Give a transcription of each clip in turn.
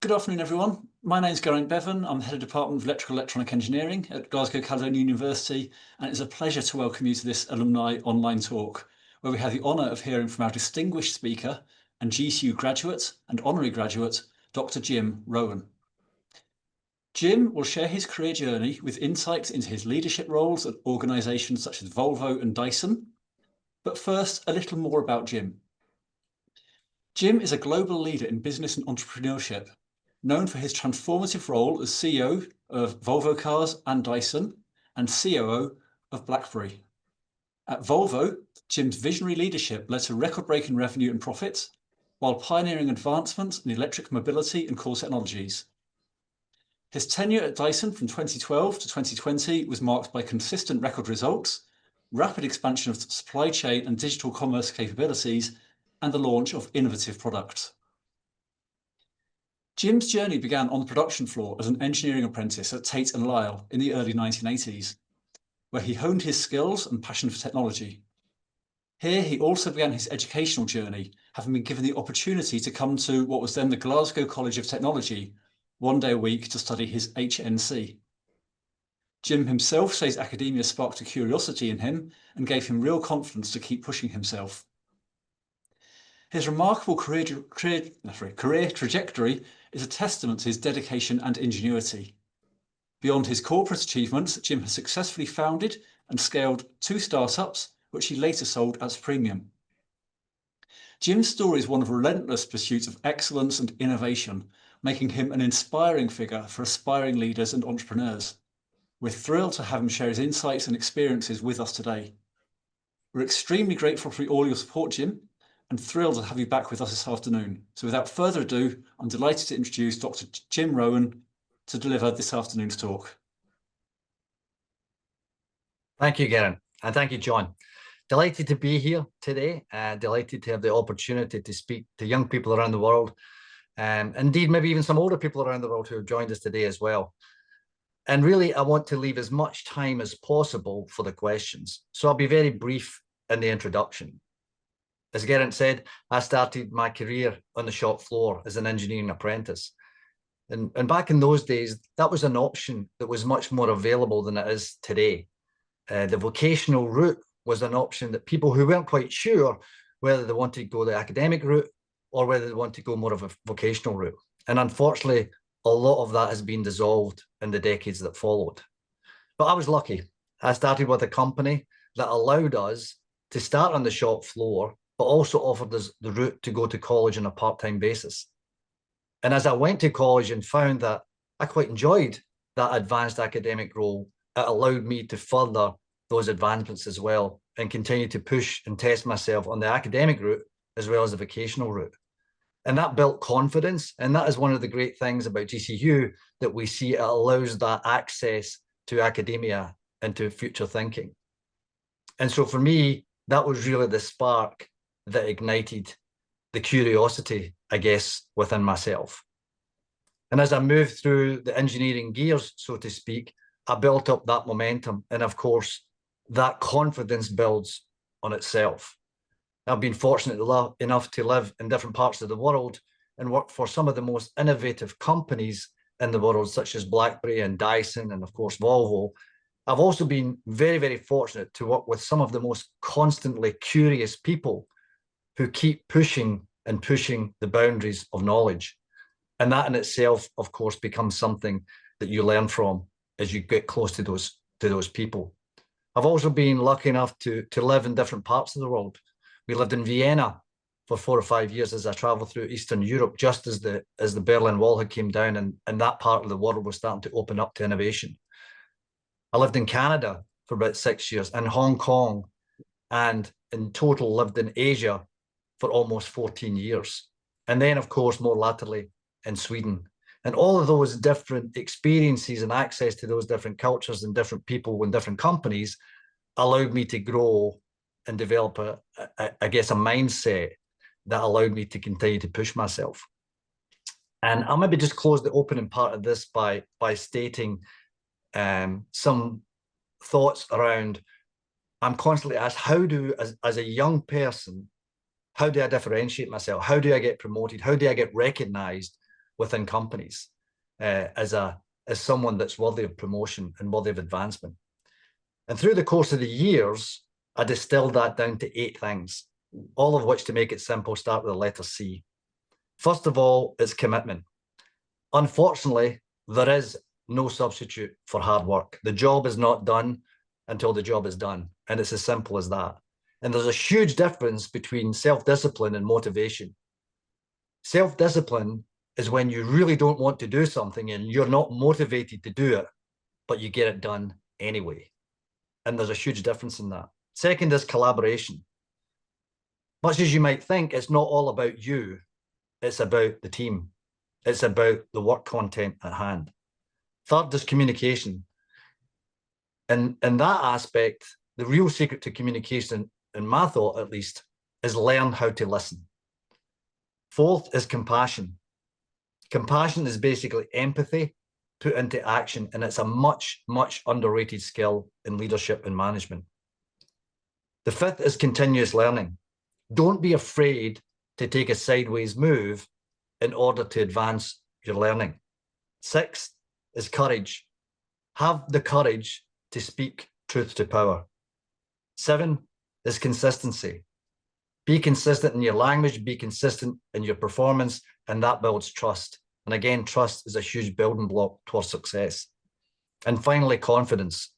Good afternoon, everyone. My name is Geraint Bevan. I'm the Head of Department of Electrical Electronic Engineering at Glasgow Caledonian University, and it's a pleasure to welcome you to this alumni online talk, where we have the honour of hearing from our distinguished speaker and GCU graduate and honorary graduate, Dr. Jim Rowan. Jim will share his career journey with insights into his leadership roles at organisations such as Volvo and Dyson. But first, a little more about Jim. Jim is a global leader in business and entrepreneurship, known for his transformative role as CEO of Volvo Cars and Dyson and COO of BlackBerry. At Volvo, Jim's visionary leadership led to record-breaking revenue and profits, while pioneering advancements in electric mobility and core technologies. His tenure at Dyson from 2012 to 2020 was marked by consistent record results, rapid expansion of supply chain and digital commerce capabilities, and the launch of innovative products. Jim's journey began on the production floor as an engineering apprentice at Tate & Lyle in the early 1980s, where he honed his skills and passion for technology. Here he also began his educational journey, having been given the opportunity to come to what was then the Glasgow College of Technology, one day a week to study his HNC. Jim himself says academia sparked a curiosity in him and gave him real confidence to keep pushing himself. His remarkable career trajectory is a testament to his dedication and ingenuity. Beyond his corporate achievements, Jim has successfully founded and scaled 2 startups, which he later sold as premium. Jim's story is one of relentless pursuit of excellence and innovation, making him an inspiring figure for aspiring leaders and entrepreneurs. We're thrilled to have him share his insights and experiences with us today. We're extremely grateful for all your support, Jim, and thrilled to have you back with us this afternoon. So without further ado, I'm delighted to introduce Dr. Jim Rowan to deliver this afternoon's talk. Thank you, Geraint, and thank you, John. Delighted to be here today, delighted to have the opportunity to speak to young people around the world, indeed maybe even some older people around the world who have joined us today as well. And really, I want to leave as much time as possible for the questions. So I'll be very brief in the introduction. As Geraint said, I started my career on the shop floor as an engineering apprentice. And back in those days, that was an option that was much more available than it is today. The vocational route was an option that people who weren't quite sure whether they wanted to go the academic route or whether they want to go more of a vocational route. And unfortunately, a lot of that has been dissolved in the decades that followed. But I was lucky. I started with a company that allowed us to start on the shop floor, but also offered us the route to go to college on a part-time basis. And as I went to college and found that I quite enjoyed that advanced academic role, it allowed me to further those advancements as well and continue to push and test myself on the academic route as well as the vocational route. And that built confidence. And that is one of the great things about GCU, that we see it allows that access to academia and to future thinking. And so for me, that was really the spark that ignited the curiosity, I guess, within myself. And as I moved through the engineering gears, so to speak, I built up that momentum. And of course, that confidence builds on itself. I've been fortunate enough to live in different parts of the world and work for some of the most innovative companies in the world, such as BlackBerry and Dyson, and of course, Volvo. I've also been very, very fortunate to work with some of the most constantly curious people who keep pushing and pushing the boundaries of knowledge. And that in itself, of course, becomes something that you learn from as you get close to those people. I've also been lucky enough to live in different parts of the world. We lived in Vienna for 4 or 5 years as I traveled through Eastern Europe, just as the Berlin Wall had came down and that part of the world was starting to open up to innovation. I lived in Canada for about 6 years, and Hong Kong, and in total lived in Asia for almost 14 years. And then, of course, more latterly in Sweden. And all of those different experiences and access to those different cultures and different people and different companies allowed me to grow and develop I guess, a mindset that allowed me to continue to push myself. And I'll maybe just close the opening part of this by stating some thoughts around, I'm constantly asked, how do, as a young person, how do I differentiate myself? How do I get promoted? How do I get recognized within companies as someone that's worthy of promotion and worthy of advancement. And through the course of the years, I distilled that down to 8 things, all of which, to make it simple, start with the letter C. First of all, it's commitment. Unfortunately, there is no substitute for hard work. The job is not done until the job is done. And it's as simple as that. And there's a huge difference between self-discipline and motivation. Self-discipline is when you really don't want to do something and you're not motivated to do it, but you get it done anyway. And there's a huge difference in that. Second is collaboration. Much as you might think, it's not all about you. It's about the team. It's about the work content at hand. Third is communication. And in that aspect, the real secret to communication, in my thought at least, is learn how to listen. Fourth is compassion. Compassion is basically empathy put into action, and it's a much, much underrated skill in leadership and management. The fifth is continuous learning. Don't be afraid to take a sideways move in order to advance your learning. Sixth is courage. Have the courage to speak truth to power. 7 is consistency. Be consistent in your language, be consistent in your performance, and that builds trust. And again, trust is a huge building block towards success. And finally, confidence.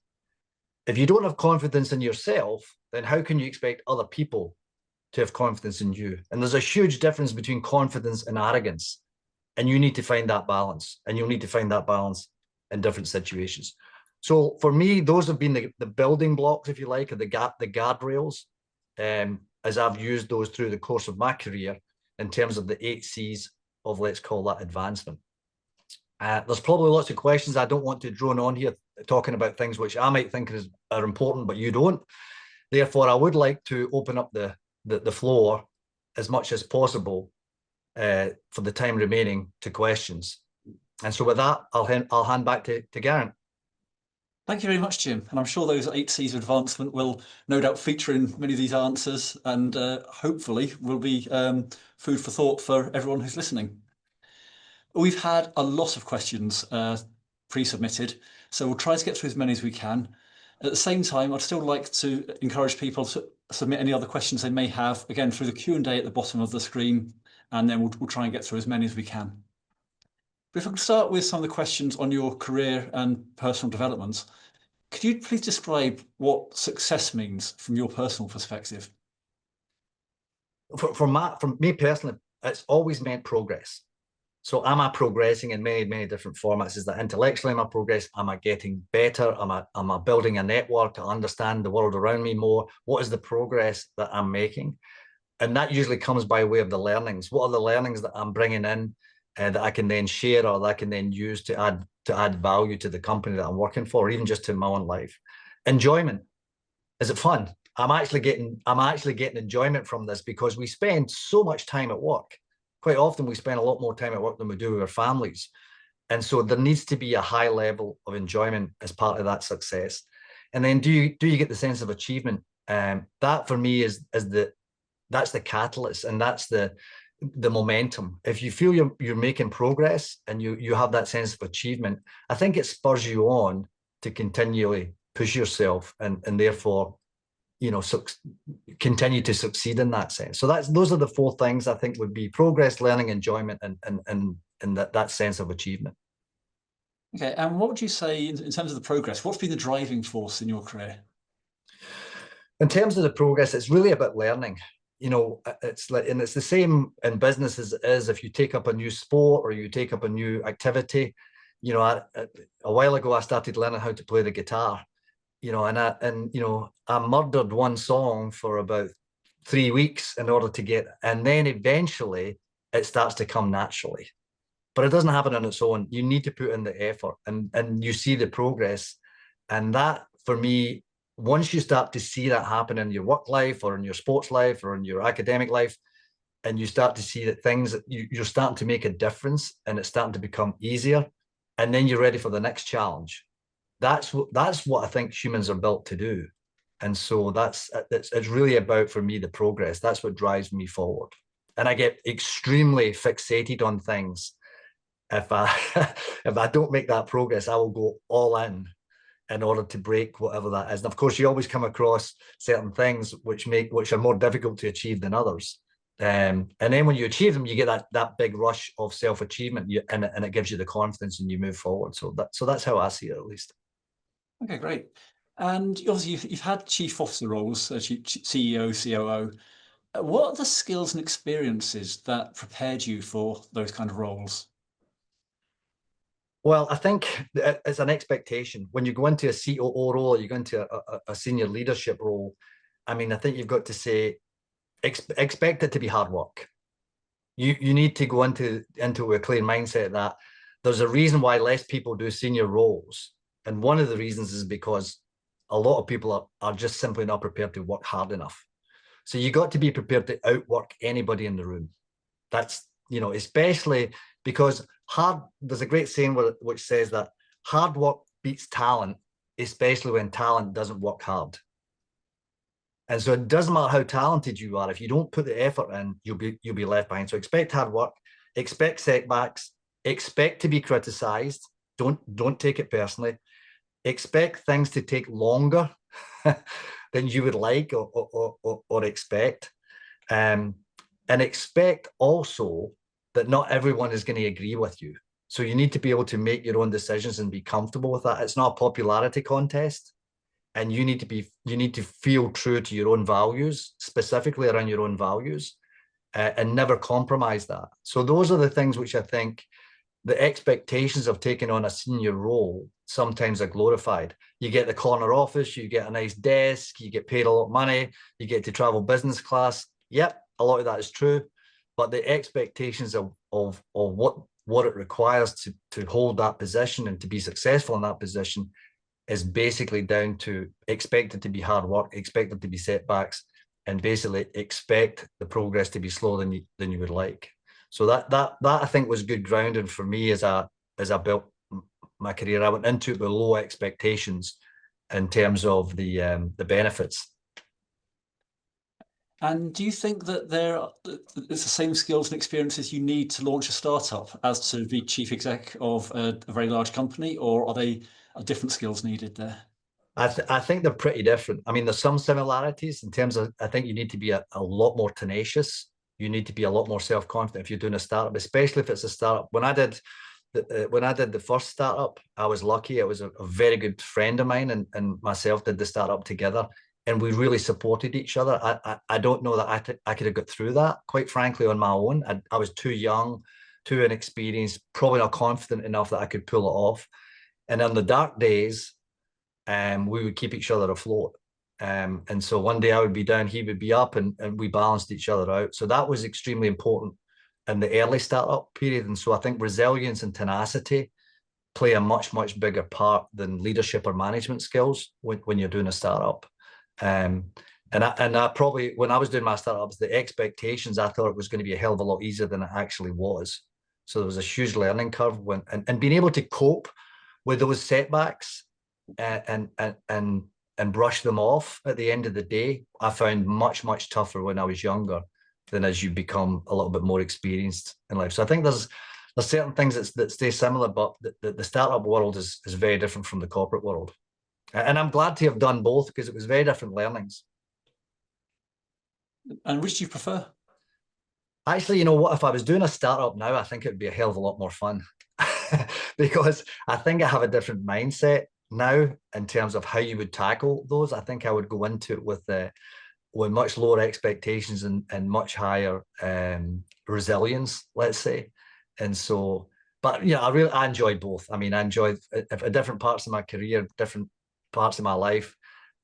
If you don't have confidence in yourself, then how can you expect other people to have confidence in you? And there's a huge difference between confidence and arrogance. And you need to find that balance. And you'll need to find that balance in different situations. So for me, those have been the building blocks, if you like, or the guardrails, as I've used those through the course of my career in terms of the 8 C's of, let's call that, advancement. There's probably lots of questions. I don't want to drone on here talking about things which I might think are important, but you don't. Therefore, I would like to open up the floor as much as possible for the time remaining to questions. And so with that, I'll hand back to Garen. Thank you very much, Jim. And I'm sure those 8 C's of advancement will no doubt feature in many of these answers, and hopefully will be food for thought for everyone who's listening. We've had a lot of questions pre-submitted, so we'll try to get through as many as we can. At the same time, I'd still like to encourage people to submit any other questions they may have, again, through the Q&A at the bottom of the screen, and then we'll try and get through as many as we can. But if I could start with some of the questions on your career and personal development, could you please describe what success means from your personal perspective? For me personally, it's always meant progress. So am I progressing in many, many different formats? Is that intellectually am I progressing? Am I getting better? Am I building a network to understand the world around me more? What is the progress that I'm making? And that usually comes by way of the learnings. What are the learnings that I'm bringing in that I can then share, or that I can then use to add value to the company that I'm working for, or even just to my own life? Enjoyment. Is it fun? I'm actually getting enjoyment from this, because we spend so much time at work. Quite often we spend a lot more time at work than we do with our families. And so there needs to be a high level of enjoyment as part of that success. And then do you get the sense of achievement? That for me that's the catalyst, and that's the momentum. If you feel you're making progress and you have that sense of achievement, I think it spurs you on to continually push yourself and therefore, continue to succeed in that sense. So those are the 4 things I think would be progress, learning, enjoyment, and that sense of achievement. Okay, and what would you say in terms of the progress? What's been the driving force in your career? In terms of the progress, it's really about learning. It's the same in business as it is if you take up a new sport or you take up a new activity. A while ago I started learning how to play the guitar. I murdered one song for about 3 weeks in order to get, and then eventually it starts to come naturally. But it doesn't happen on its own. You need to put in the effort, and you see the progress. And that, for me, once you start to see that happen in your work life or in your sports life or in your academic life, and you start to see that things that you're starting to make a difference and it's starting to become easier, and then you're ready for the next challenge. That's what I think humans are built to do. And so it's really about, for me, the progress. That's what drives me forward. And I get extremely fixated on things if I if I don't make that progress, I will go all in order to break whatever that is. And of course, you always come across certain things which are more difficult to achieve than others. And then when you achieve them, you get that big rush of self-achievement, and it gives you the confidence, and you move forward. So that's how I see it, at least. Okay, great. And obviously, you've had chief officer roles, CEO, COO. What are the skills and experiences that prepared you for those kind of roles? Well, I think it's an expectation when you go into a COO role, or you go into a senior leadership role. I mean, I think you've got to say expect it to be hard work. You need to go into a clear mindset that there's a reason why less people do senior roles, and one of the reasons is because a lot of people are just simply not prepared to work hard enough. So you got to be prepared to outwork anybody in the room. That's, especially because there's a great saying which says that hard work beats talent, especially when talent doesn't work hard. And so it doesn't matter how talented you are, if you don't put the effort in, you'll be left behind. So expect hard work, expect setbacks, expect to be criticized. Don't take it personally. Expect things to take longer than you would like or expect. And expect also that not everyone is going to agree with you. So you need to be able to make your own decisions and be comfortable with that. It's not a popularity contest, and you need to feel true to your own values, specifically around your own values, and never compromise that. So those are the things which I think the expectations of taking on a senior role sometimes are glorified. You get the corner office, you get a nice desk, you get paid a lot of money, you get to travel business class. Yep, a lot of that is true, but the expectations of what it requires to hold that position and to be successful in that position is basically down to expect it to be hard work, expect it to be setbacks, and basically expect the progress to be slower than you would like. So that I think was good grounding for me as I built my career. I went into it with low expectations in terms of the benefits. And do you think that it's the same skills and experiences you need to launch a startup as to be chief exec of a very large company, or are different skills needed there? I think they're pretty different. I mean, there's some similarities in terms of, I think you need to be a lot more tenacious. You need to be a lot more self-confident if you're doing a startup, especially if it's a startup. When I did the first startup, I was lucky. It was a very good friend of mine and myself did the startup together, and we really supported each other. I don't know that I could have got through that, quite frankly, on my own. I was too young, too inexperienced, probably not confident enough that I could pull it off. And on the dark days, we would keep each other afloat. And so one day I would be down, he would be up, and we balanced each other out. So that was extremely important in the early startup period. And so I think resilience and tenacity play a much, much bigger part than leadership or management skills when you're doing a startup. And I probably, when I was doing my startups, the expectations, I thought it was going to be a hell of a lot easier than it actually was. So there was a huge learning curve and being able to cope with those setbacks and brush them off at the end of the day, I found much, much tougher when I was younger than as you become a little bit more experienced in life. So I think there's certain things that stay similar, but the startup world is very different from the corporate world. And I'm glad to have done both because it was very different learnings. And which do you prefer? Actually, you know what? If I was doing a startup now, I think it would be a hell of a lot more fun because I think I have a different mindset now in terms of how you would tackle those. I think I would go into it with much lower expectations and much higher resilience, let's say. And so, but yeah, I enjoyed both. I mean, I enjoyed at different parts of my career, different parts of my life.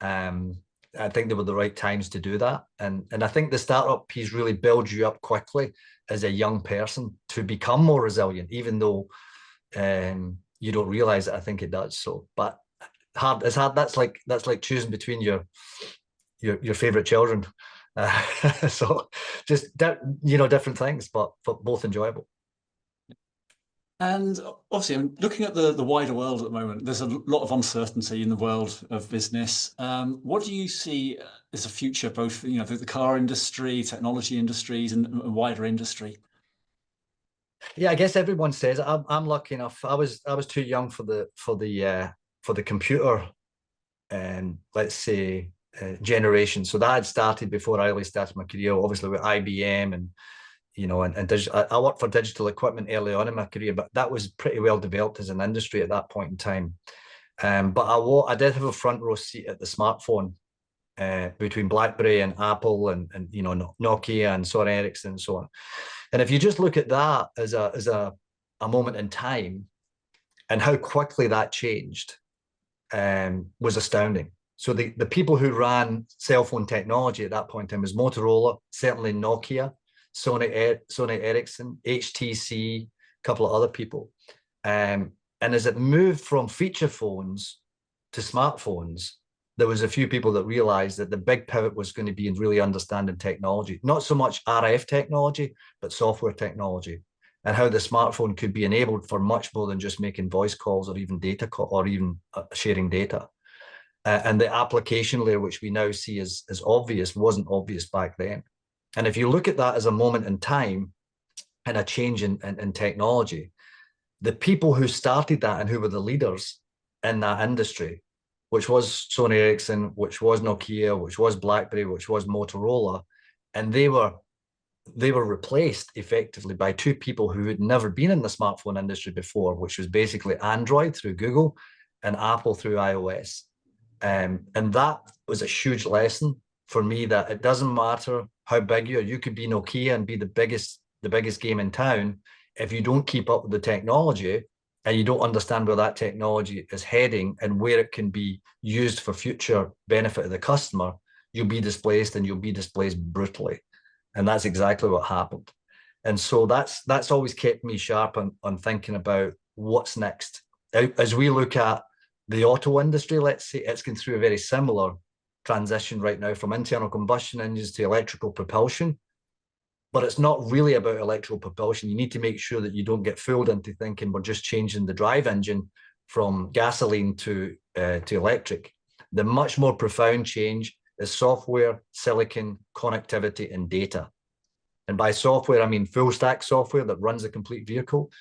I think they were the right times to do that. And I think the startup piece really builds you up quickly as a young person to become more resilient, even though you don't realize it. I think it does. So, but it's hard. That's like choosing between your favorite children. So just different things, but both enjoyable. And obviously, I'm looking at the wider world at the moment. There's a lot of uncertainty in the world of business. What do you see as a future, both the car industry, technology industries, and wider industry? Yeah, I guess everyone says it. I'm lucky enough. I was too young for the computer, let's say, generation. So that had started before I really started my career, obviously with IBM and I worked for digital equipment early on in my career, but that was pretty well developed as an industry at that point in time. But I did have a front row seat at the smartphone between BlackBerry and Apple and Nokia and Sony Ericsson and so on. And if you just look at that as a moment in time and how quickly that changed, was astounding. So the people who ran cell phone technology at that point in time was Motorola, certainly Nokia, Sony Ericsson, HTC, a couple of other people. And as it moved from feature phones to smartphones, there was a few people that realized that the big pivot was going to be in really understanding technology, not so much RF technology, but software technology, and how the smartphone could be enabled for much more than just making voice calls or even or even sharing data. And the application layer, which we now see as obvious, wasn't obvious back then. And if you look at that as a moment in time and a change in technology, the people who started that and who were the leaders in that industry, which was Sony Ericsson, which was Nokia, which was BlackBerry, which was Motorola, and they were replaced effectively by two people who had never been in the smartphone industry before, which was basically Android through Google and Apple through iOS. And that was a huge lesson for me, that it doesn't matter how big you are. You could be Nokia and be the biggest game in town. If you don't keep up with the technology and you don't understand where that technology is heading and where it can be used for future benefit of the customer, you'll be displaced, and you'll be displaced brutally. And that's exactly what happened. And so that's always kept me sharp on thinking about what's next. As we look at the auto industry, let's say, it's going through a very similar transition right now from internal combustion engines to electrical propulsion. But it's not really about electrical propulsion. You need to make sure that you don't get fooled into thinking we're just changing the drive engine from gasoline to electric. The much more profound change is software, silicon, connectivity, and data. And by software, I mean full stack software that runs a complete vehicle.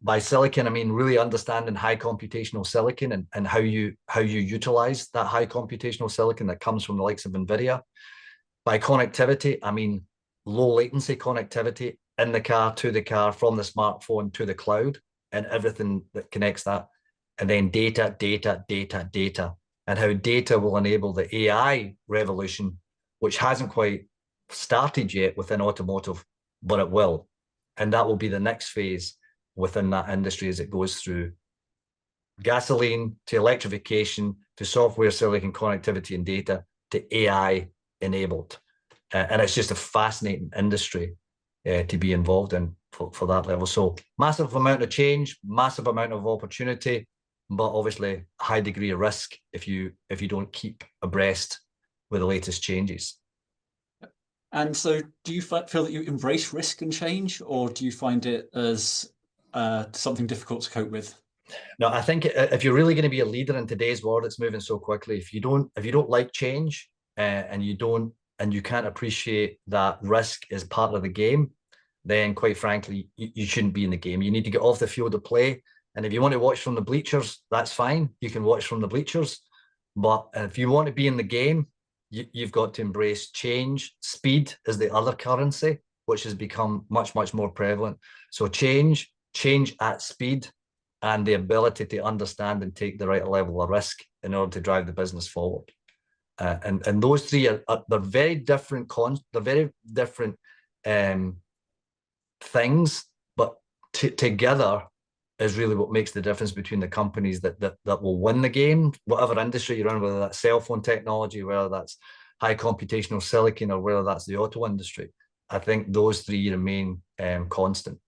By silicon, I mean really understanding high computational silicon and how you utilize that high computational silicon that comes from the likes of NVIDIA. By connectivity, I mean low latency connectivity in the car, to the car, from the smartphone to the cloud, and everything that connects that. And then data, and how data will enable the AI revolution, which hasn't quite started yet within automotive, but it will. And that will be the next phase within that industry as it goes through gasoline to electrification to software, silicon, connectivity, and data to AI enabled. And it's just a fascinating industry to be involved in for that level. So massive amount of change, massive amount of opportunity, but obviously a high degree of risk if you don't keep abreast with the latest changes. And so do you feel that you embrace risk and change, or do you find it as something difficult to cope with? No, I think if you're really going to be a leader in today's world, it's moving so quickly. If you don't like change and you can't appreciate that risk is part of the game, then quite frankly, you shouldn't be in the game. You need to get off the field of play. And if you want to watch from the bleachers, that's fine. You can watch from the bleachers. But if you want to be in the game, you've got to embrace change. Speed is the other currency, which has become much, much more prevalent. So change at speed, and the ability to understand and take the right level of risk in order to drive the business forward. And those three they're very different they're very different things, but together is really what makes the difference between the companies that will win the game, whatever industry you're in, whether that's cell phone technology, whether that's high computational silicon, or whether that's the auto industry. I think those three remain constant.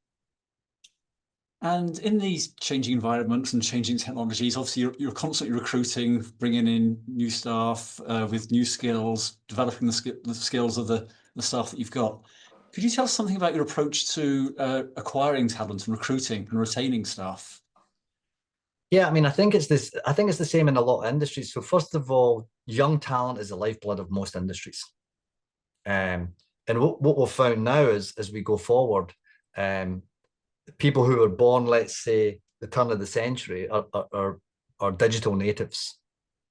And in these changing environments and changing technologies, obviously you're constantly recruiting, bringing in new staff with new skills, developing the skills of the staff that you've got. Could you tell us something about your approach to acquiring talent and recruiting and retaining staff? Yeah, I mean, I think it's the same in a lot of industries. So first of all, young talent is the lifeblood of most industries. And what we've found now is as we go forward, people who were born, let's say, the turn of the century are digital natives.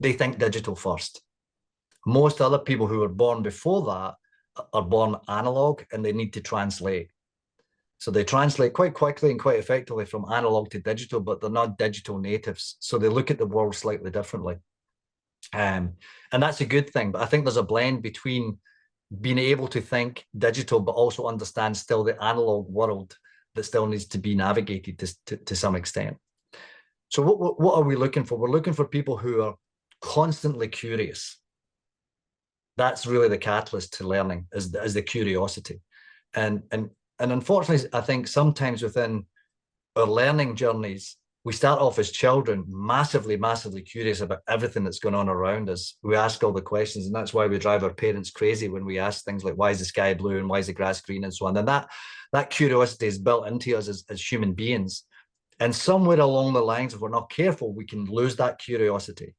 They think digital first. Most other people who were born before that are born analog, and they need to translate. So they translate quite quickly and quite effectively from analog to digital, but they're not digital natives. So they look at the world slightly differently. And that's a good thing. But I think there's a blend between being able to think digital, but also understand still the analog world that still needs to be navigated to some extent. So what are we looking for? We're looking for people who are constantly curious. That's really the catalyst to learning, is the curiosity. And unfortunately, I think sometimes within our learning journeys, we start off as children massively, massively curious about everything that's going on around us. We ask all the questions, and that's why we drive our parents crazy when we ask things like, why is the sky blue and why is the grass green and so on. And that curiosity is built into us as human beings. And somewhere along the lines, if we're not careful, we can lose that curiosity.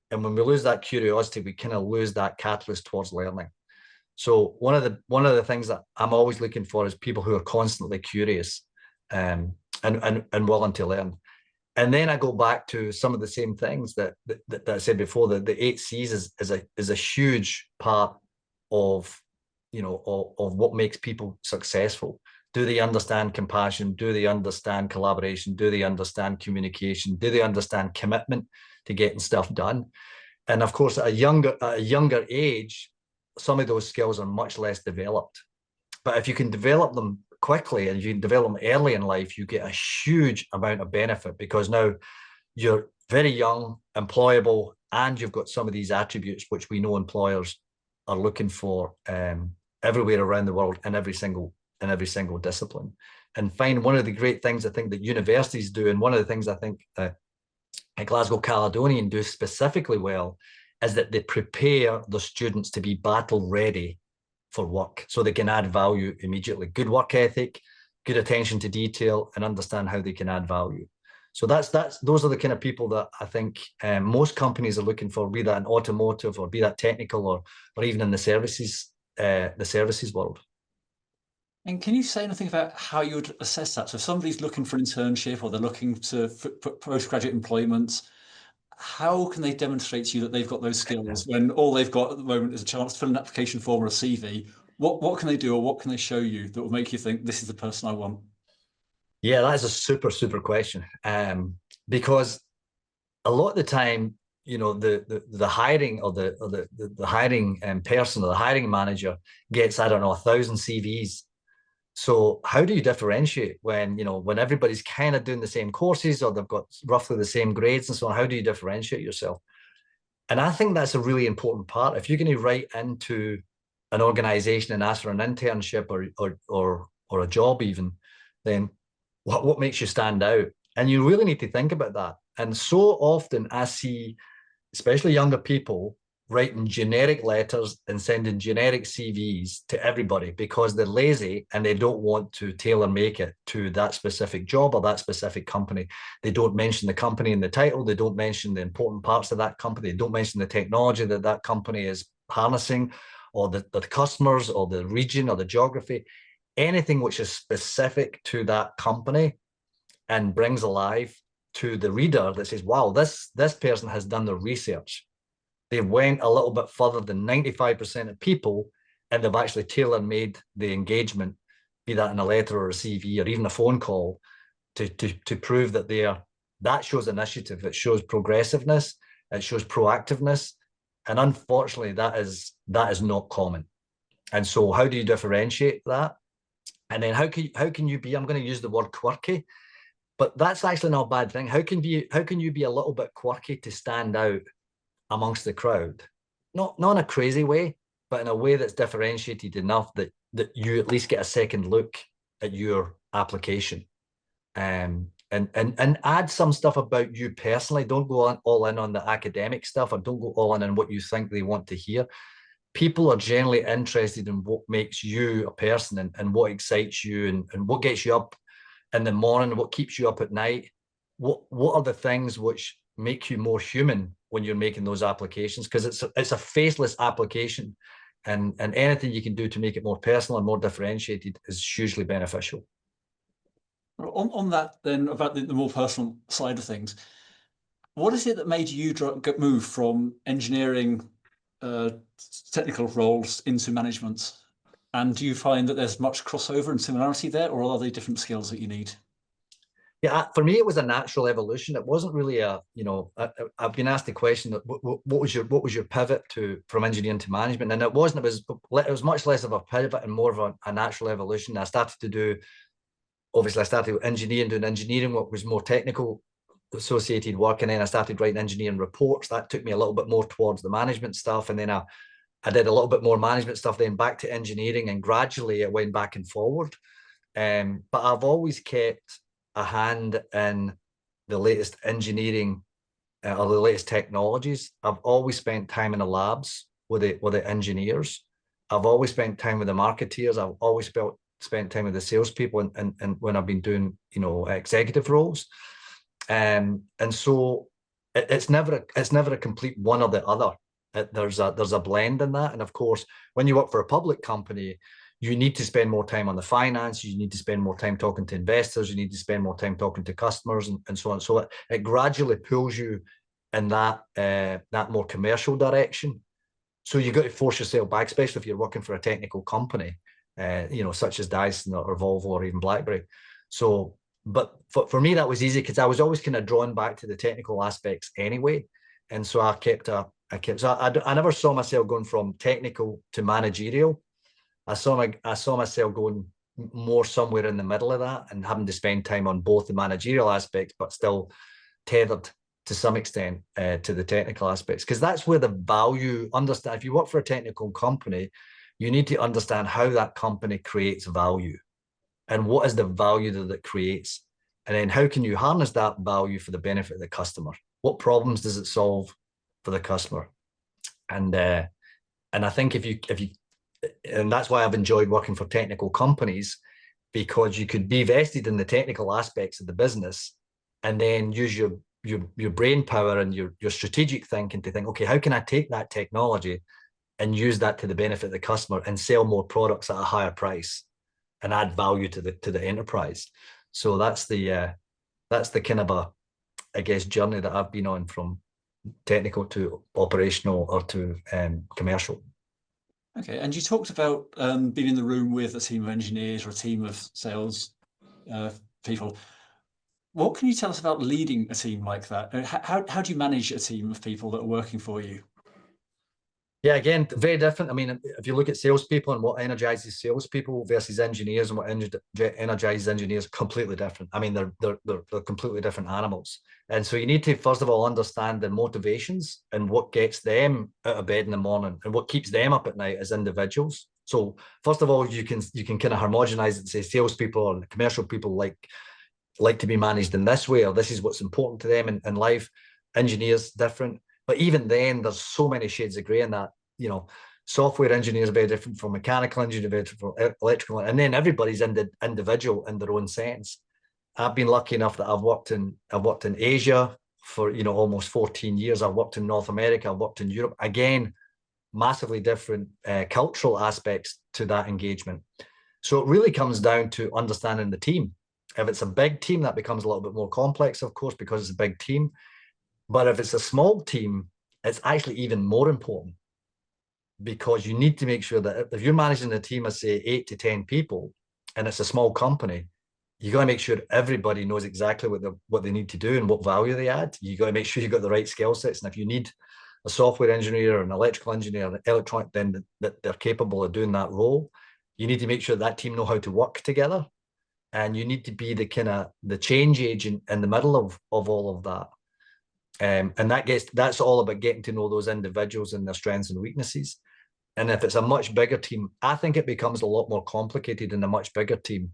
And when we lose that curiosity, we kind of lose that catalyst towards learning. So one of the things that I'm always looking for is people who are constantly curious and willing to learn. And then I go back to some of the same things that I said before. The 8 C's is a huge part of of what makes people successful. Do they understand compassion? Do they understand collaboration? Do they understand communication? Do they understand commitment to getting stuff done? And of course, at a younger age, some of those skills are much less developed. But if you can develop them quickly and you can develop them early in life, you get a huge amount of benefit, because now you're very young, employable, and you've got some of these attributes which we know employers are looking for everywhere around the world in every single discipline. And find one of the great things I think that universities do, and one of the things I think at Glasgow Caledonian do specifically well, is that they prepare the students to be battle ready for work, so they can add value immediately. Good work ethic, good attention to detail, and understand how they can add value. So those are the kind of people that I think most companies are looking for, be that in automotive or be that technical or even in the services world. And can you say anything about how you would assess that? So if somebody's looking for an internship or they're looking for postgraduate employment, how can they demonstrate to you that they've got those skills when all they've got at the moment is a chance to fill an application form or a CV? What can they do, or what can they show you that will make you think this is the person I want? Yeah, that is a super question. Because a lot of the time, the hiring or the hiring person or the hiring manager gets, I don't know, 1,000 CVs. So how do you differentiate when everybody's kind of doing the same courses or they've got roughly the same grades and so on? How do you differentiate yourself? And I think that's a really important part. If you're going to write into an organization and ask for an internship or a job even, then what makes you stand out? And you really need to think about that. And so often I see, especially younger people, writing generic letters and sending generic CVs to everybody because they're lazy and they don't want to tailor make it to that specific job or that specific company. They don't mention the company in the title. They don't mention the important parts of that company. They don't mention the technology that company is harnessing, or the customers or the region or the geography. Anything which is specific to that company and brings alive to the reader that says, wow, this person has done the research. They went a little bit further than 95% of people, and they've actually tailor-made the engagement, be that in a letter or a CV or even a phone call, to prove that that shows initiative, it shows progressiveness, it shows proactiveness. And unfortunately, that is not common. And so how do you differentiate that? And then how can you be, I'm going to use the word quirky, but that's actually not a bad thing. How can you be a little bit quirky to stand out amongst the crowd? Not in a crazy way, but in a way that's differentiated enough that you at least get a second look at your application. And add some stuff about you personally. Don't go all in on the academic stuff, or don't go all in on what you think they want to hear. People are generally interested in what makes you a person and what excites you and what gets you up in the morning, what keeps you up at night. What are the things which make you more human when you're making those applications? Because it's a faceless application, and anything you can do to make it more personal and more differentiated is hugely beneficial. On that then, about the more personal side of things, what is it that made you move from engineering uh, technical roles into management? And do you find that there's much crossover and similarity there, or are they different skills that you need? Yeah, for me, it was a natural evolution. It wasn't really I've been asked the question that what was your pivot to from engineering to management, and it wasn't. It was much less of a pivot and more of a natural evolution. I started to do obviously I started engineering, doing engineering, what was more technical associated work, and then I started writing engineering reports. That took me a little bit more towards the management stuff, and then I did a little bit more management stuff, then back to engineering, and gradually it went back and forward. But I've always kept a hand in the latest engineering or the latest technologies. I've always spent time in the labs with the engineers. I've always spent time with the marketeers. I've always spent time with the salespeople, and when I've been doing executive roles. And so it's never a complete one or the other. There's a blend in that, and of course, when you work for a public company, you need to spend more time on the finance. You need to spend more time talking to investors. You need to spend more time talking to customers, and so on. So it gradually pulls you in that more commercial direction. So you've got to force yourself back, especially if you're working for a technical company, such as Dyson or Volvo or even BlackBerry. So, but for me, that was easy because I was always kind of drawn back to the technical aspects anyway. And so I never saw myself going from technical to managerial. I saw myself going more somewhere in the middle of that and having to spend time on both the managerial aspects, but still tethered to some extent to the technical aspects, because that's where the value. Understand, if you work for a technical company, you need to understand how that company creates value and what is the value that it creates, and then how can you harness that value for the benefit of the customer. What problems does it solve for the customer? And I think if you and that's why I've enjoyed working for technical companies, because you could be vested in the technical aspects of the business and then use your brain power and your strategic thinking to think, okay, how can I take that technology and use that to the benefit of the customer and sell more products at a higher price and add value to the enterprise. So that's the kind of I guess journey that I've been on from technical to operational or to commercial. Okay, and you talked about being in the room with a team of engineers or a team of sales people. What can you tell us about leading a team like that? How do you manage a team of people that are working for you? Yeah, again, very different. I mean, if you look at salespeople and what energizes salespeople versus engineers and what energizes engineers, completely different. I mean, they're completely different animals. And so you need to, first of all, understand their motivations and what gets them out of bed in the morning and what keeps them up at night as individuals. So first of all, you can kind of homogenize it and say salespeople or commercial people like to be managed in this way, or this is what's important to them in life. Engineers, different. But even then, there's so many shades of grey in that. Software engineers are very different from mechanical engineers, very different from electrical, and then everybody's individual in their own sense. I've been lucky enough that I've worked in Asia for almost 14 years. I've worked in North America. I've worked in Europe. Again, massively different cultural aspects to that engagement. So it really comes down to understanding the team. If it's a big team, that becomes a little bit more complex, of course, because it's a big team. But if it's a small team, it's actually even more important, because you need to make sure that if you're managing a team of, say, 8 to 10 people, and it's a small company, you got to make sure everybody knows exactly what they need to do and what value they add. You got to make sure you've got the right skill sets. And if you need a software engineer or an electrical engineer, an electronic, then that they're capable of doing that role. You need to make sure that team know how to work together. And you need to be the change agent in the middle of all of that. And that's all about getting to know those individuals and their strengths and weaknesses. And if it's a much bigger team, I think it becomes a lot more complicated in a much bigger team,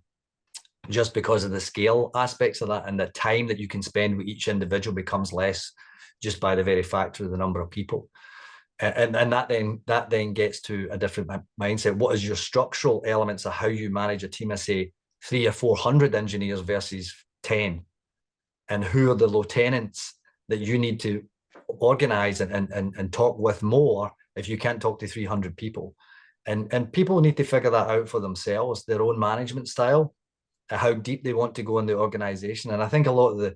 just because of the scale aspects of that, and the time that you can spend with each individual becomes less just by the very factor of the number of people. And that then gets to a different mindset. What is your structural elements of how you manage a team of, say, 300 or 400 engineers versus 10? And who are the lieutenants that you need to organize and talk with more if you can't talk to 300 people? And people need to figure that out for themselves, their own management style. how deep they want to go in the organization. And I think a lot of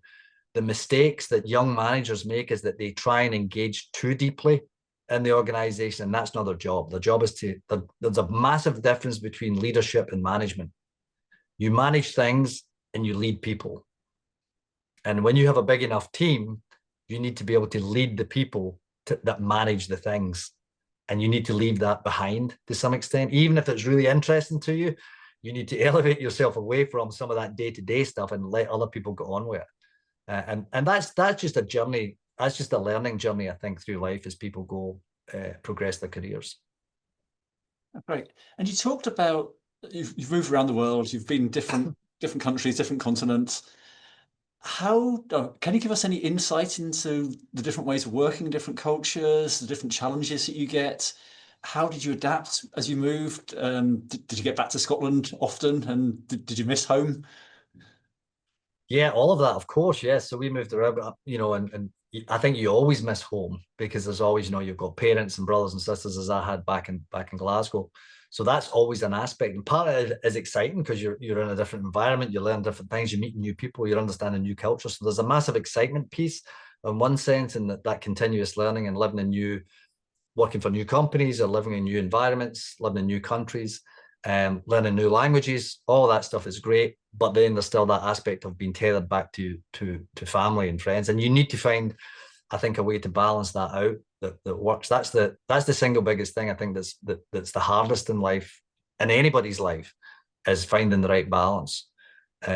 the mistakes that young managers make is that they try and engage too deeply in the organization, and that's not their job. Their job is there's a massive difference between leadership and management. You manage things and you lead people. And when you have a big enough team, you need to be able to lead the people that manage the things. And you need to leave that behind to some extent. Even if it's really interesting to you, you need to elevate yourself away from some of that day-to-day stuff and let other people go on with it. And that's just a journey. That's just a learning journey, I think, through life as people go progress their careers. Great. And you talked about you've moved around the world. You've been different countries, different continents. Can you give us any insight into the different ways of working, different cultures, the different challenges that you get? How did you adapt as you moved? Did you get back to Scotland often, and did you miss home? Yeah, all of that, of course. Yes. So we moved around, and I think you always miss home because there's always, you've got parents and brothers and sisters as I had back in Glasgow. So that's always an aspect. And part of it is exciting because you're in a different environment, you learn different things, you meet new people, you're understanding new culture. So there's a massive excitement piece in one sense, and that continuous learning and working for new companies or living in new environments, living in new countries, learning new languages. All that stuff is great, but then there's still that aspect of being tethered back to family and friends, and you need to find, I think, a way to balance that out that works. That's the single biggest thing I think that's the hardest in life, in anybody's life, is finding the right balance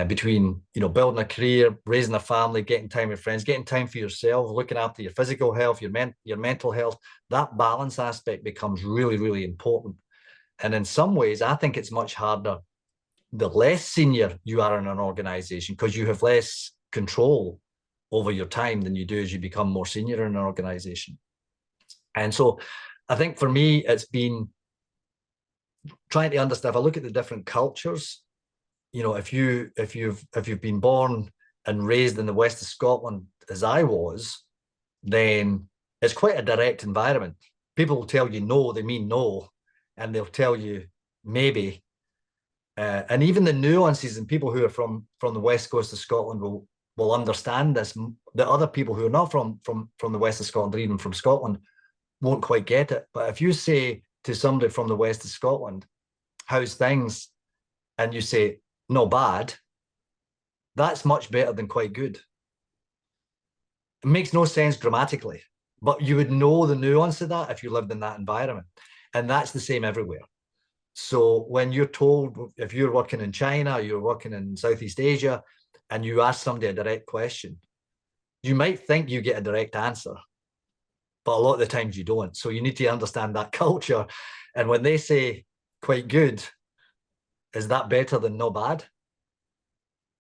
between building a career, raising a family, getting time with friends, getting time for yourself, looking after your physical health, your mental health. That balance aspect becomes really, really important. And in some ways, I think it's much harder the less senior you are in an organization, because you have less control over your time than you do as you become more senior in an organization. And so I think for me, it's been trying to understand, if I look at the different cultures, if you've been born and raised in the west of Scotland as I was, then it's quite a direct environment. People will tell you no, they mean no, and they'll tell you maybe. And even the nuances, and people who are from the west coast of Scotland will understand this. The other people who are not from the west of Scotland, or even from Scotland, won't quite get it. But if you say to somebody from the west of Scotland, how's things? And you say, no bad, that's much better than quite good. It makes no sense grammatically, but you would know the nuance of that if you lived in that environment. And that's the same everywhere. So when you're told, if you're working in China, you're working in Southeast Asia, and you ask somebody a direct question, you might think you get a direct answer, but a lot of the times you don't. So you need to understand that culture. And when they say quite good, is that better than no bad?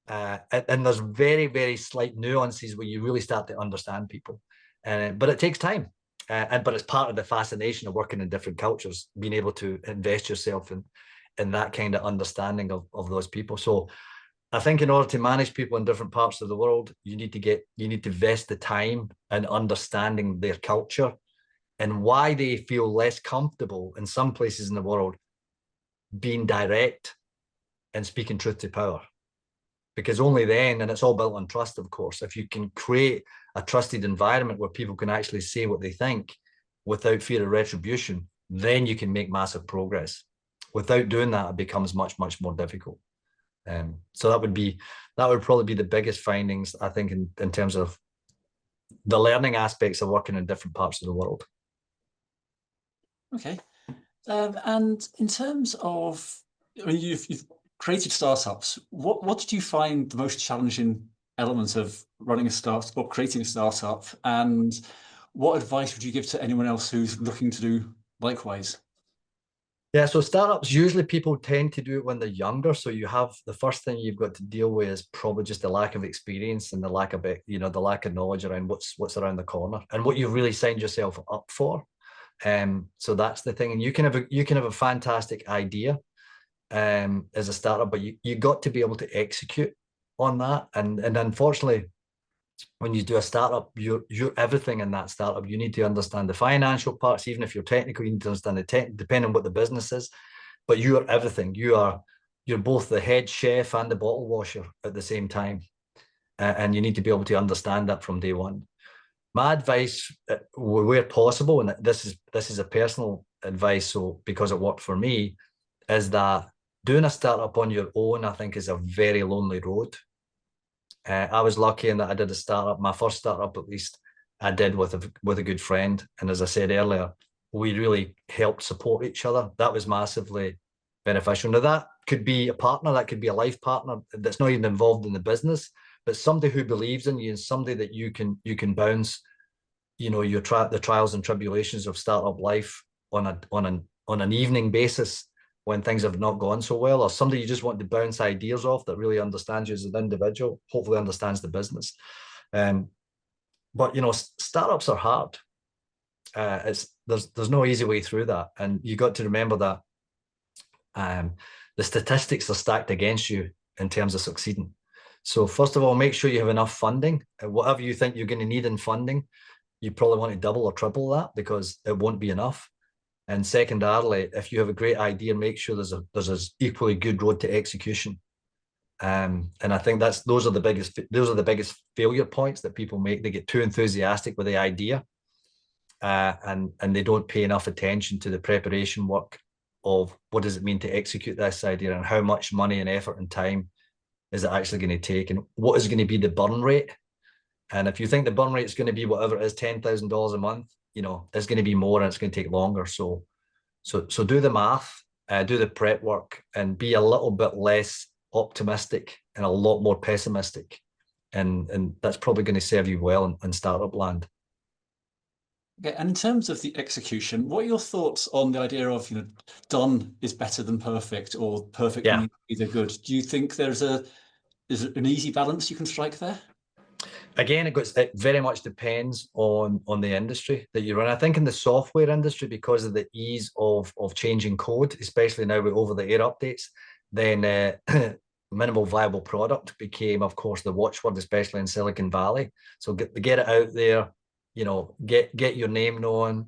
And there's very, very slight nuances where you really start to understand people. But it takes time. But it's part of the fascination of working in different cultures, being able to invest yourself in that kind of understanding of those people. So I think in order to manage people in different parts of the world, you need to invest the time in understanding their culture and why they feel less comfortable in some places in the world being direct and speaking truth to power. Because only then, and it's all built on trust, of course, if you can create a trusted environment where people can actually say what they think without fear of retribution, then you can make massive progress. Without doing that, it becomes much, much more difficult. So that would probably be the biggest findings, I think, in terms of the learning aspects of working in different parts of the world. Okay. And in terms of, I mean, you've created startups. What did you find the most challenging element of running a startup or creating a startup? And what advice would you give to anyone else who's looking to do likewise? Yeah, so startups, usually people tend to do it when they're younger. So you have, the first thing you've got to deal with is probably just the lack of experience and the lack of knowledge around what's around the corner and what you've really signed yourself up for. So that's the thing. And you can have a fantastic idea as a startup, but you got to be able to execute on that. And unfortunately, when you do a startup, you're everything in that startup. You need to understand the financial parts. Even if you're technical, you need to understand depending on what the business is, but you are everything. You are you're both the head chef and the bottle washer at the same time. And you need to be able to understand that from day one. My advice, where possible, and this is a personal advice, so because it worked for me, is that doing a startup on your own, I think, is a very lonely road. I was lucky in that I did a startup, my first startup at least, I did with a good friend. And as I said earlier, we really helped support each other. That was massively beneficial. Now, that could be a partner, that could be a life partner that's not even involved in the business, but somebody who believes in you and somebody that you can bounce, the trials and tribulations of startup life on an evening basis when things have not gone so well, or somebody you just want to bounce ideas off that really understands you as an individual, hopefully understands the business. But startups are hard. There's no easy way through that, and you got to remember that the statistics are stacked against you in terms of succeeding. So first of all, make sure you have enough funding. Whatever you think you're going to need in funding, you probably want to double or triple that, because it won't be enough. And secondarily, if you have a great idea, make sure there's an equally good road to execution. And I think those are the biggest failure points that people make. They get too enthusiastic with the idea, and they don't pay enough attention to the preparation work of what does it mean to execute this idea, and how much money and effort and time is it actually going to take, and what is going to be the burn rate. And if you think the burn rate is going to be whatever it is, $10,000 a month, it's going to be more and it's going to take longer. So do the math, do the prep work, and be a little bit less optimistic and a lot more pessimistic. And that's probably going to serve you well in startup land. Okay, and in terms of the execution, what are your thoughts on the idea of, done is better than perfect, or perfect means either good? Do you think is it an easy balance you can strike there? Again, it very much depends on the industry that you're in. I think in the software industry, because of the ease of changing code, especially now with over-the-air updates, then minimal viable product became, of course, the watchword, especially in Silicon Valley. So get it out there, get your name known,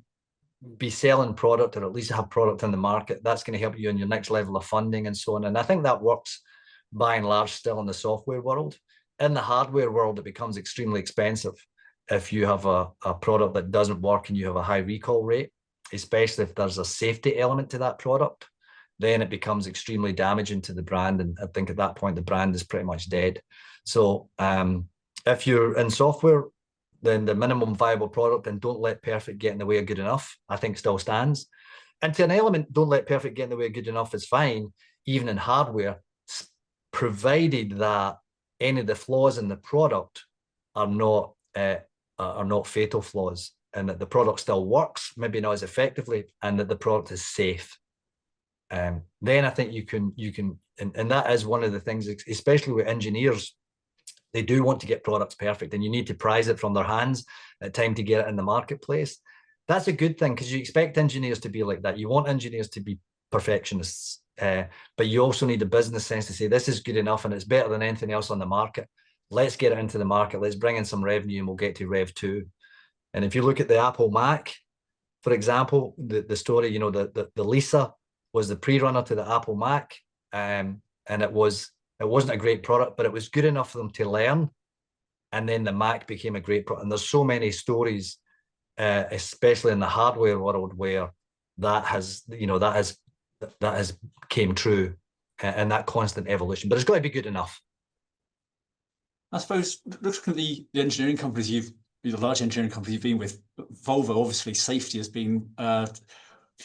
be selling product, or at least have product in the market. That's going to help you in your next level of funding and so on. And I think that works by and large still in the software world. In the hardware world, it becomes extremely expensive if you have a product that doesn't work and you have a high recall rate, especially if there's a safety element to that product. Then it becomes extremely damaging to the brand. And I think at that point, the brand is pretty much dead. So if you're in software, then the minimum viable product and don't let perfect get in the way of good enough, I think still stands. And to an element, don't let perfect get in the way of good enough is fine, even in hardware, provided that any of the flaws in the product are not fatal flaws, and that the product still works, maybe not as effectively, and that the product is safe. Then I think you can, and that is one of the things, especially with engineers, they do want to get products perfect, and you need to prize it from their hands at time to get it in the marketplace. That's a good thing, because you expect engineers to be like that. You want engineers to be perfectionists. But you also need a business sense to say this is good enough and it's better than anything else on the market. Let's get it into the market. Let's bring in some revenue and we'll get to Rev 2. And if you look at the Apple Mac, for example, the story, the Lisa was the pre-runner to the Apple Mac, and it wasn't a great product, but it was good enough for them to learn. And then the Mac became a great product. And there's so many stories, especially in the hardware world, where that has came true, and that constant evolution. But it's got to be good enough. I suppose looking at the engineering companies the large engineering companies you've been with, Volvo, obviously safety has been part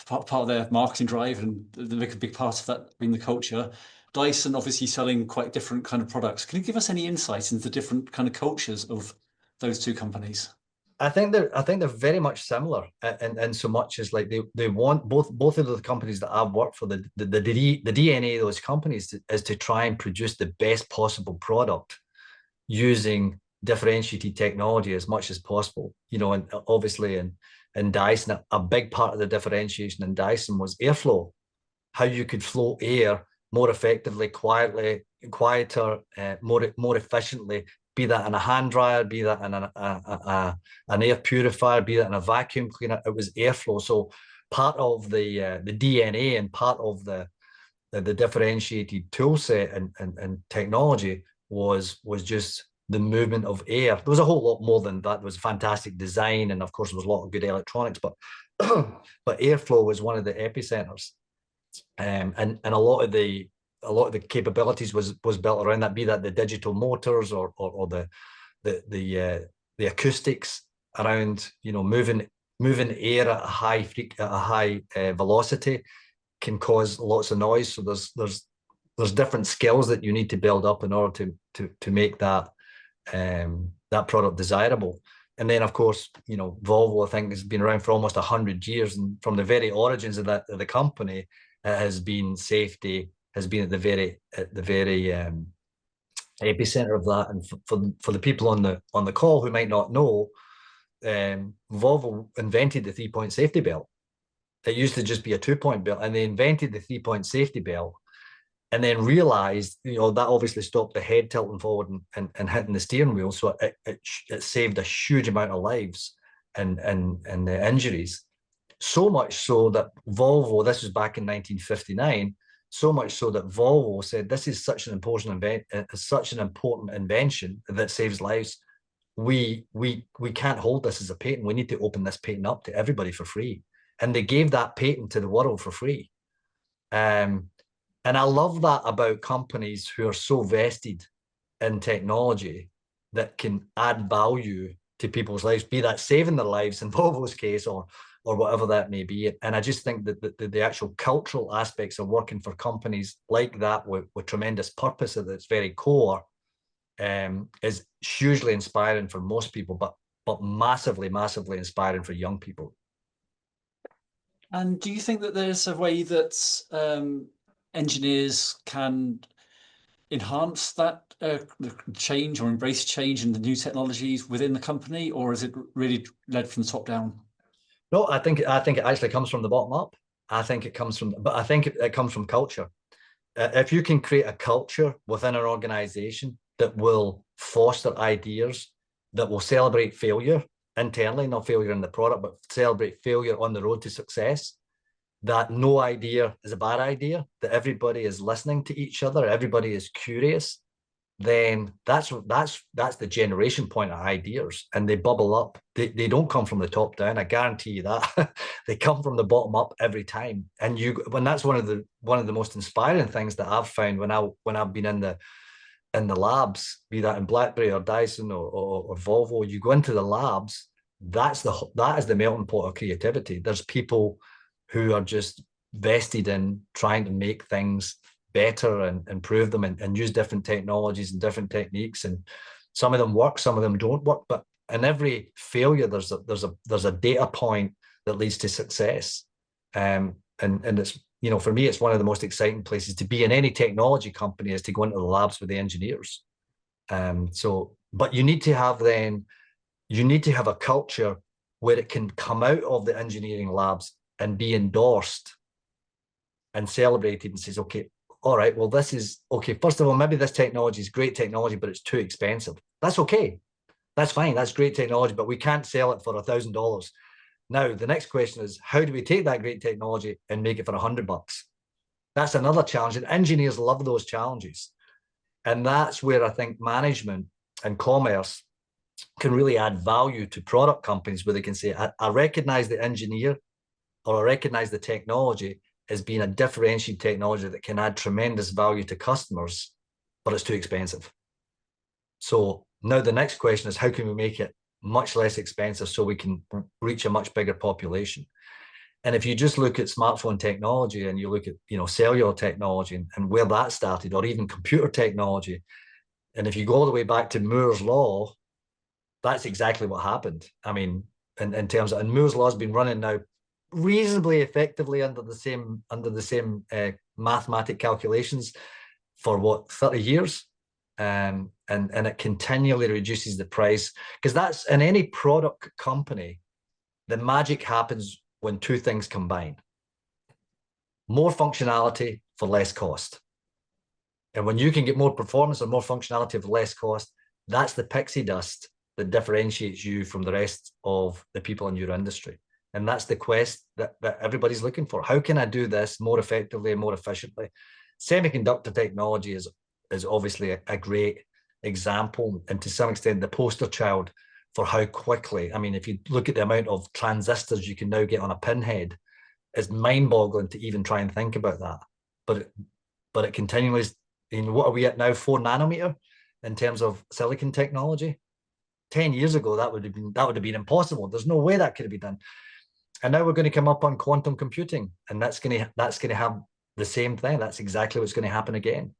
of their marketing drive, and the big part of that being the culture. Dyson obviously selling quite different kind of products. Can you give us any insight into the different kind of cultures of those two companies? I think they're very much similar, and so much as like they want both of the companies that I've worked for, the DNA of those companies is to try and produce the best possible product using differentiated technology as much as possible. And obviously in Dyson, a big part of the differentiation in Dyson was airflow, how you could flow air more effectively, quieter, more efficiently, be that in a hand dryer, be that in an air purifier, be that in a vacuum cleaner. It was airflow. So part of the DNA and part of the the differentiated tool set and technology was just the movement of air. There was a whole lot more than that. There was fantastic design, and of course there was a lot of good electronics, but but airflow was one of the epicenters, and a lot of the capabilities was built around that, be that the digital motors or the acoustics around, you know, moving air at a high velocity can cause lots of noise. So there's different skills that you need to build up in order to make that that product desirable. And then, of course, you know, Volvo, I think, has been around for almost 100 years, and from the very origins of the company, it has been safety, has been at the very epicenter of that. And for the people on the call who might not know, Volvo invented the 3-point safety belt. It used to just be a 2-point belt, and they invented the 3-point safety belt, and then realized, you know, that obviously stopped the head tilting forward and hitting the steering wheel. So it saved a huge amount of lives and injuries. So much so that Volvo, this was back in 1959, so much so that Volvo said, this is such an important invention that saves lives. We can't hold this as a patent. We need to open this patent up to everybody for free. And they gave that patent to the world for free. And I love that about companies who are so vested in technology that can add value to people's lives, be that saving their lives in Volvo's case, or whatever that may be. And I just think that the actual cultural aspects of working for companies like that with tremendous purpose at its very core is hugely inspiring for most people, but massively, massively inspiring for young people. And do you think that there's a way that engineers can enhance that change or embrace change in the new technologies within the company, or is it really led from the top down? No, I think it actually comes from the bottom up. I think it comes from culture. If you can create a culture within an organization that will foster ideas, that will celebrate failure internally, not failure in the product, but celebrate failure on the road to success, that no idea is a bad idea, that everybody is listening to each other, everybody is curious, then that's the generation point of ideas, and they bubble up. They don't come from the top down. I guarantee you that. They come from the bottom up every time. And when that's one of the most inspiring things that I've found when I've been in the labs, be that in BlackBerry or Dyson or Volvo, you go into the labs, that is the melting pot of creativity. There's people who are just vested in trying to make things better and improve them and use different technologies and different techniques. And some of them work, some of them don't work. But in every failure, there's a data point that leads to success. And it's, you know, for me, it's one of the most exciting places to be in any technology company, is to go into the labs with the engineers. But you need to have a culture where it can come out of the engineering labs and be endorsed and celebrated and says, okay, all right, well, this is okay. First of all, maybe this technology is great technology, but it's too expensive. That's okay. That's fine. That's great technology, but we can't sell it for $1,000. Now, the next question is, how do we take that great technology and make it for $100? That's another challenge. And engineers love those challenges. And that's where I think management and commerce can really add value to product companies, where they can say, I recognize the engineer, or I recognize the technology as being a differentiated technology that can add tremendous value to customers, but it's too expensive. So now the next question is, how can we make it much less expensive so we can reach a much bigger population? And if you just look at smartphone technology and you look at, you know, cellular technology and where that started, or even computer technology, and if you go all the way back to Moore's law, that's exactly what happened. I mean, in terms of, and Moore's law has been running now reasonably effectively under the same mathematic calculations for what, 30 years. And it continually reduces the price, because that's, in any product company, the magic happens when two things combine: more functionality for less cost. And when you can get more performance or more functionality for less cost, that's the pixie dust that differentiates you from the rest of the people in your industry. And that's the quest that everybody's looking for. How can I do this more effectively and more efficiently? Semiconductor technology is obviously a great example, and to some extent the poster child for how quickly, I mean, if you look at the amount of transistors you can now get on a pinhead, it's mind-boggling to even try and think about that. But it continually, what are we at now, 4 nanometer in terms of silicon technology? 10 years ago, that would have been impossible. There's no way that could have been done. And now we're going to come up on quantum computing, and that's going to have the same thing. That's exactly what's going to happen again.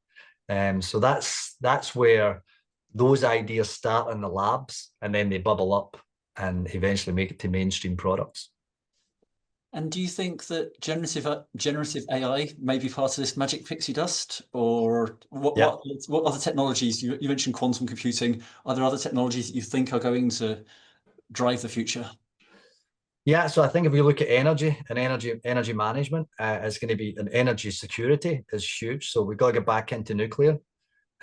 So that's where those ideas start in the labs, and then they bubble up and eventually make it to mainstream products. And do you think that generative AI may be part of this magic pixie dust, or what other technologies? You mentioned quantum computing. Are there other technologies that you think are going to drive the future? Yeah, so I think if we look at energy and energy management, it's going to be, an energy security is huge. So we've got to get back into nuclear,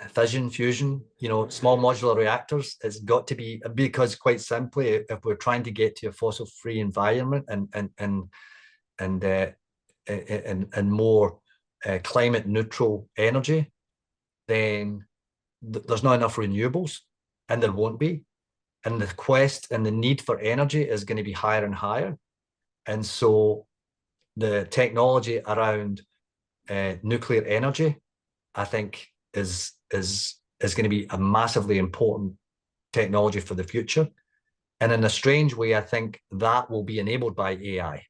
fission, fusion, small modular reactors. It's got to be, because quite simply, if we're trying to get to a fossil-free environment and more climate neutral energy, then there's not enough renewables, and there won't be. And the quest and the need for energy is going to be higher and higher. And so the technology around nuclear energy, I think, is going to be a massively important technology for the future. And in a strange way, I think that will be enabled by AI.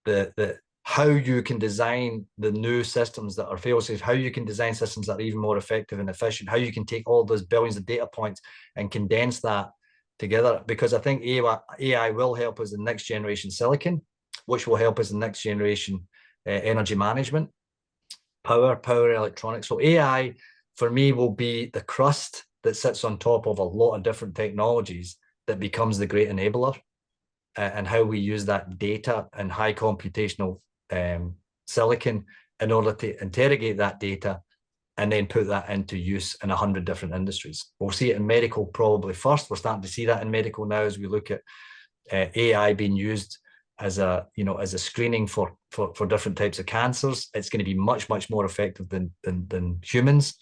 The how you can design the new systems that are fail-safe, how you can design systems that are even more effective and efficient, how you can take all those billions of data points and condense that together. Because I think AI will help us in next generation silicon, which will help us in next generation energy management, power electronics. So AI, for me, will be the crust that sits on top of a lot of different technologies that becomes the great enabler. And how we use that data and high computational silicon in order to interrogate that data and then put that into use in 100 different industries. We'll see it in medical probably first. We're starting to see that in medical now as we look at AI being used as a screening for different types of cancers. It's going to be much more effective than humans.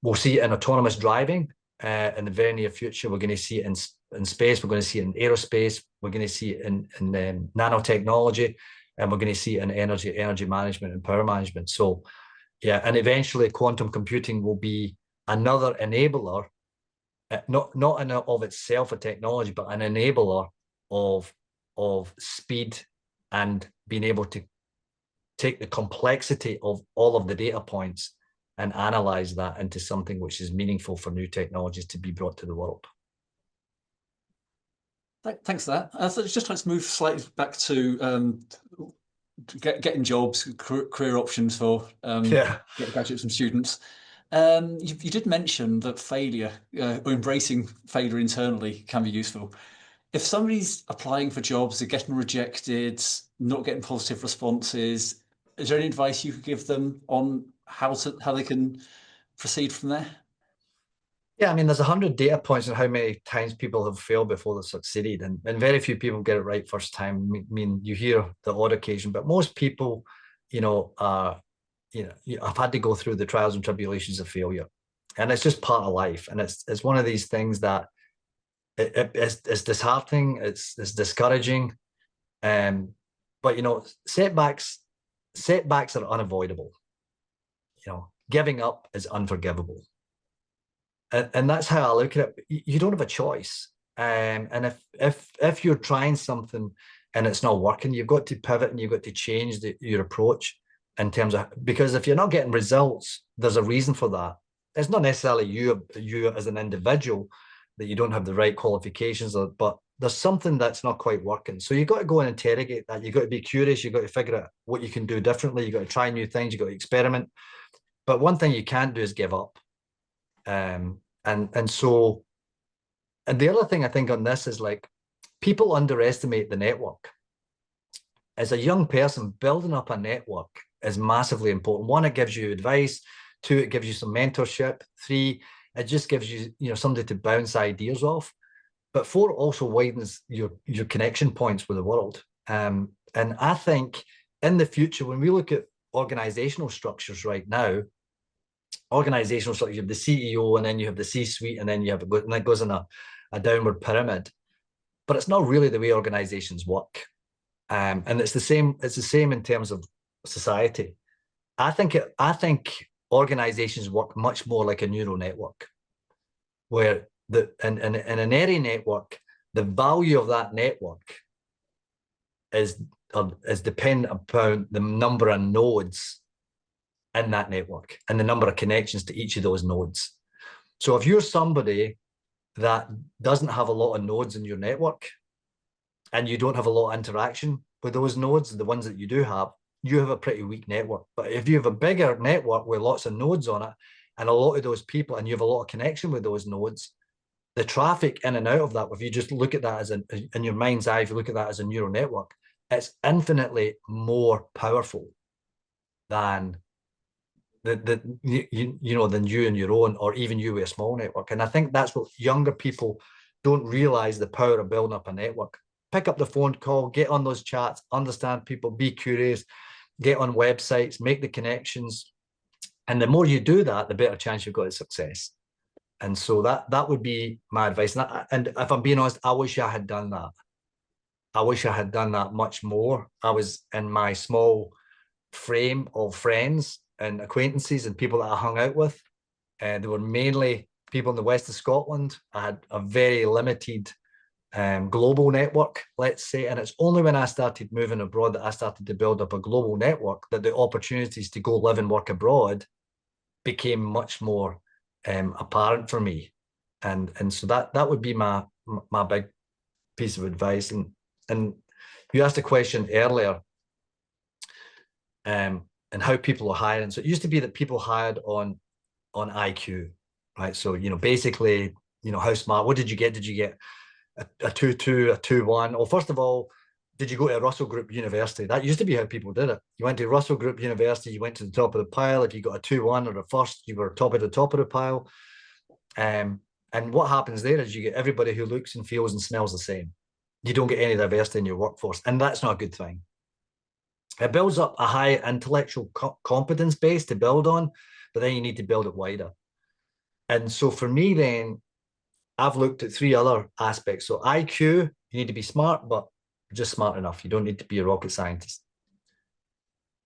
We'll see it in autonomous driving in the very near future. We're going to see it in space. We're going to see it in aerospace. We're going to see it in nanotechnology, and we're going to see it in energy management and power management. So yeah, and eventually quantum computing will be another enabler, not in of itself a technology, but an enabler of speed and being able to take the complexity of all of the data points and analyze that into something which is meaningful for new technologies to be brought to the world. Thanks for that. So just let's move slightly back to getting jobs, career options for graduates and students. You did mention that failure, or embracing failure internally, can be useful. If somebody's applying for jobs, they're getting rejected, not getting positive responses, is there any advice you could give them on how they can proceed from there? Yeah, I mean, there's 100 data points on how many times people have failed before they've succeeded, and very few people get it right first time. I mean, you hear the odd occasion, but most people, I've had to go through the trials and tribulations of failure, and it's just part of life. And it's one of these things that it's disheartening, it's discouraging, but setbacks are unavoidable. Giving up is unforgivable. And that's how I look at it. You don't have a choice. And if you're trying something and it's not working, you've got to pivot and you've got to change your approach in terms of, because if you're not getting results, there's a reason for that. It's not necessarily you as an individual that you don't have the right qualifications, but there's something that's not quite working. So you've got to go and interrogate that. You've got to be curious. You've got to figure out what you can do differently. You've got to try new things. You've got to experiment. But one thing you can't do is give up. And the other thing I think on this is, like, people underestimate the network. As a young person, building up a network is massively important. One, it gives you advice. Two, it gives you some mentorship. Three, it just gives you, somebody to bounce ideas off. But four, also widens your connection points with the world. And I think in the future, when we look at organizational structures right now, organizational structure, you have the CEO, and then you have the C-suite, and then you have and that goes in a downward pyramid. But it's not really the way organizations work. And it's the same in terms of society. I think organizations work much more like a neural network, where in an area network, the value of that network is dependent upon the number of nodes in that network and the number of connections to each of those nodes. So if you're somebody that doesn't have a lot of nodes in your network and you don't have a lot of interaction with those nodes, the ones that you have a pretty weak network. But if you have a bigger network with lots of nodes on it and a lot of those people, and you have a lot of connection with those nodes, the traffic in and out of that, if you just look at that as in your mind's eye, if you look at that as a neural network, it's infinitely more powerful than than you and your own, or even you with a small network. And I think that's what younger people don't realize, the power of building up a network. Pick up the phone call, get on those chats, understand people, be curious, get on websites, make the connections. And the more you do that, the better chance you've got of success. And so that would be my advice. And if I'm being honest, I wish I had done that. I wish I had done that much more. I was in my small frame of friends and acquaintances and people that I hung out with. And they were mainly people in the west of Scotland. I had a very limited global network, let's say. And it's only when I started moving abroad that I started to build up a global network that the opportunities to go live and work abroad became much more apparent for me. And so that would be my big piece of advice. And you asked a question earlier, and how people are hiring. So it used to be that people hired on IQ, right? So, basically, how smart, what did you get? Did you get a 2.2, a 2.1? Well, first of all, did you go to a Russell Group University? That used to be how people did it. You went to Russell Group University, you went to the top of the pile. If you got a 2.1 or a first, you were top of the pile. And what happens there is you get everybody who looks and feels and smells the same. You don't get any diversity in your workforce, and that's not a good thing. It builds up a high intellectual competence base to build on, but then you need to build it wider. And so for me, then, I've looked at 3 other aspects. So IQ, you need to be smart, but just smart enough. You don't need to be a rocket scientist.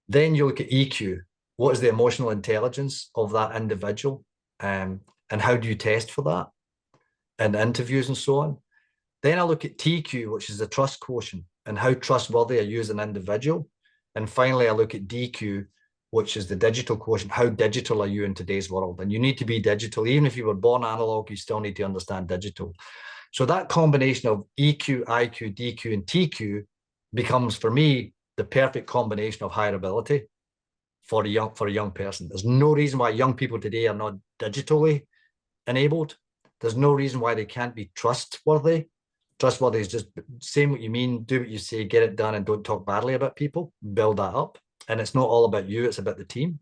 Then you look at EQ. What is the emotional intelligence of that individual? And how do you test for that in interviews and so on? Then I look at TQ, which is the trust quotient, and how trustworthy are you as an individual? And finally, I look at DQ, which is the digital quotient. How digital are you in today's world? And you need to be digital. Even if you were born analog, you still need to understand digital. So that combination of EQ, IQ, DQ, and TQ becomes, for me, the perfect combination of hireability for a young person. There's no reason why young people today are not digitally enabled. There's no reason why they can't be trustworthy. Trustworthy is just saying what you mean, do what you say, get it done, and don't talk badly about people. Build that up. And it's not all about you, it's about the team.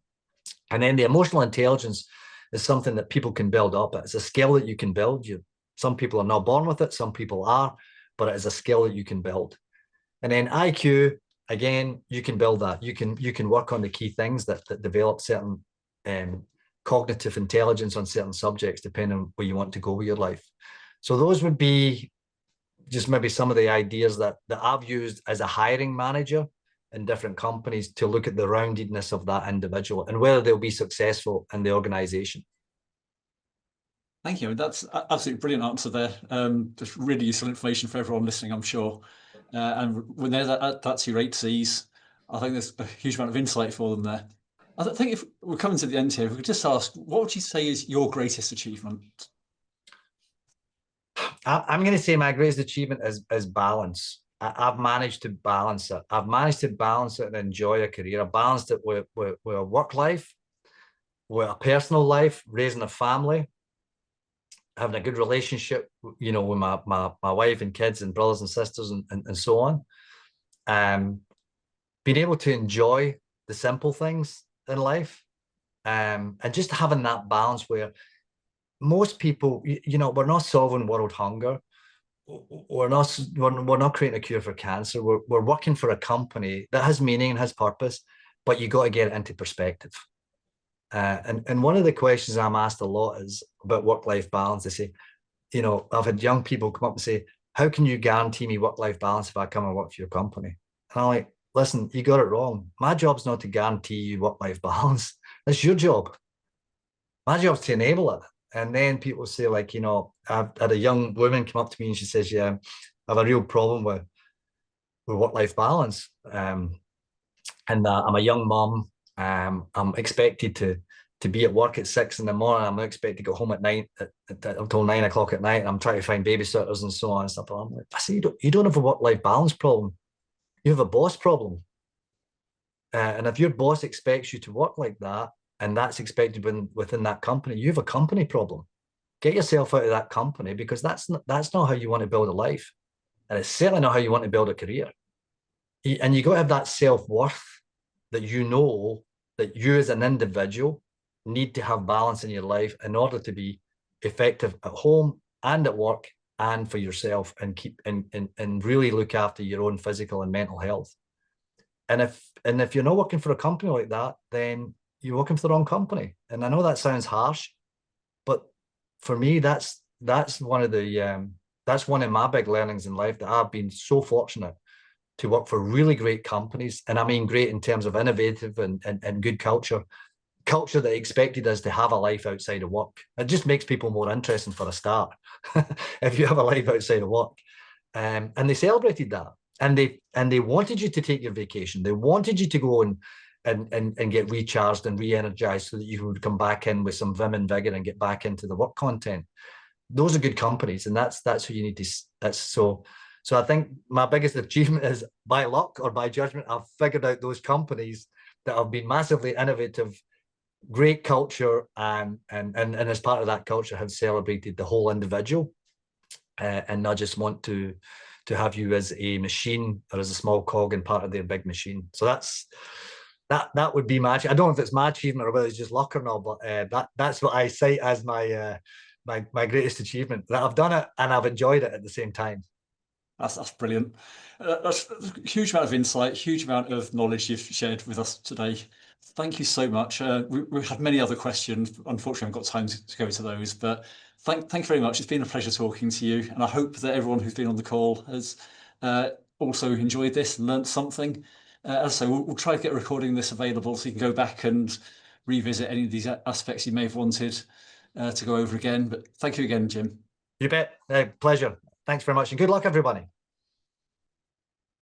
And then the emotional intelligence is something that people can build up. It's a skill that you can build. Some people are not born with it, some people are, but it is a skill that you can build. And then IQ, again, you can build that. You can work on the key things that develop certain cognitive intelligence on certain subjects, depending on where you want to go with your life. So those would be just maybe some of the ideas that I've used as a hiring manager in different companies to look at the roundedness of that individual and whether they'll be successful in the organization. Thank you. That's absolutely brilliant answer there. Just really useful information for everyone listening, I'm sure. And when that's your 8 C's, I think there's a huge amount of insight for them there. I think if we're coming to the end here, if we could just ask, what would you say is your greatest achievement? I'm going to say my greatest achievement is balance. I've managed to balance it. I've managed to balance it and enjoy a career. I've balanced it with a work life, with a personal life, raising a family, having a good relationship, with my wife and kids and brothers and sisters and so on. Being able to enjoy the simple things in life, and just having that balance where most people, we're not solving world hunger. We're not creating a cure for cancer. We're working for a company that has meaning and has purpose, but you got to get it into perspective. And one of the questions I'm asked a lot is about work-life balance. They say, you know, I've had young people come up and say, how can you guarantee me work-life balance if I come and work for your company? And I'm like, listen, you got it wrong. My job's not to guarantee you work-life balance. That's your job. My job's to enable it. And then people say, like, you know, I've had a young woman come up to me and she says, yeah, I have a real problem with work-life balance. And I'm a young mom. I'm expected to be at work at 6 in the morning. I'm not expected to go home at night until 9 o'clock at night. And I'm trying to find babysitters and so on and stuff. And I'm like, I say, you don't have a work-life balance problem. You have a boss problem. And if your boss expects you to work like that, and that's expected within that company, you have a company problem. Get yourself out of that company, because that's not how you want to build a life. And it's certainly not how you want to build a career. And you got to have that self-worth that you know that you as an individual need to have balance in your life in order to be effective at home and at work and for yourself, and keep and really look after your own physical and mental health. And if you're not working for a company like that, then you're working for the wrong company. And I know that sounds harsh, but for me, that's one of my big learnings in life, that I've been so fortunate to work for really great companies. And I mean great in terms of innovative and good culture that expected us to have a life outside of work. It just makes people more interesting for a start, if you have a life outside of work. And they celebrated that. And they wanted you to take your vacation. They wanted you to go and get recharged and re-energized so that you would come back in with some vim and vigor and get back into the work content. Those are good companies, and that's who you need to. So I think my biggest achievement is, by luck or by judgment, I've figured out those companies that have been massively innovative, great culture, and as part of that culture have celebrated the whole individual, and not just want to have you as a machine or as a small cog in part of their big machine. So that would be my, I don't know if it's my achievement or whether it's just luck or not, but that's what I cite as my my greatest achievement, that I've done it and I've enjoyed it at the same time. That's brilliant. That's a huge amount of insight, huge amount of knowledge you've shared with us today. Thank you so much. We have many other questions. Unfortunately, I've got time to go to those, but thank you very much. It's been a pleasure talking to you, and I hope that everyone who's been on the call has also enjoyed this, learned something. As I say, we'll try to get a recording of this available so you can go back and revisit any of these aspects you may have wanted to go over again. But thank you again, Jim. You bet. Pleasure. Thanks very much, and good luck, everybody.